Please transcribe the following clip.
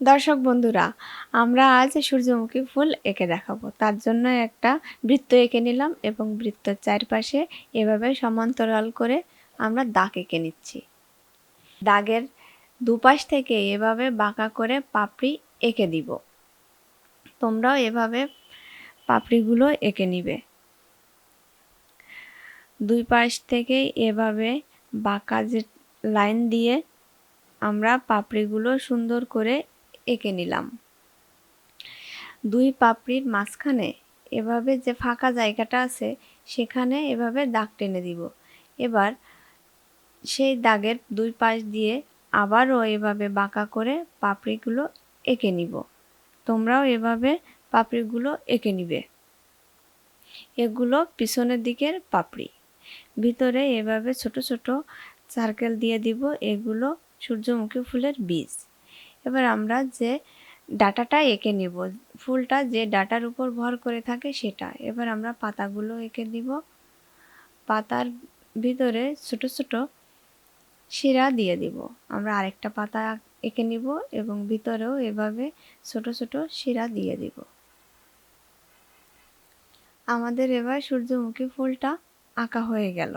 দর্শক বন্ধুরা, আমরা আজ সূর্যমুখী ফুল এঁকে দেখাবো। তার জন্য একটা বৃত্ত এঁকে নিলাম এবং বৃত্তের চারপাশে এভাবে সমান্তরাল করে আমরা দাগ এঁকে নিচ্ছি। দাগের দুপাশ থেকে এভাবে বাঁকা করে পাপড়ি এঁকে দিব। তোমরাও এভাবে পাপড়িগুলো এঁকে নিবে। দুই পাশ থেকে এভাবে বাঁকা যে লাইন দিয়ে আমরা পাপড়িগুলো সুন্দর করে এঁকে নিলাম। দুই পাপড়ির মাঝখানে এভাবে যে ফাঁকা জায়গাটা আছে সেখানে এভাবে দাগ টেনে দিব। এবার সেই দাগের দুই পাশ দিয়ে আবারও এভাবে বাঁকা করে পাপড়িগুলো এঁকে নিব। তোমরাও এভাবে পাপড়িগুলো এঁকে নিবে। এগুলো পিছনের দিকের পাপড়ি। ভিতরে এভাবে ছোট ছোট সার্কেল দিয়ে দিব। এগুলো সূর্যমুখী ফুলের বীজ। এবার আমরা যে ডাঁটাটা এঁকে নিব, ফুলটা যে ডাঁটার উপর ভর করে থাকে সেটা। এবার আমরা পাতাগুলো এঁকে দিব। পাতার ভিতরে ছোট ছোট শিরা দিয়ে দিব। আমরা আরেকটা পাতা এঁকে নিব এবং ভিতরেও এভাবে ছোট ছোট শিরা দিয়ে দিব। আমাদের এবার সূর্যমুখী ফুলটা আঁকা হয়ে গেল।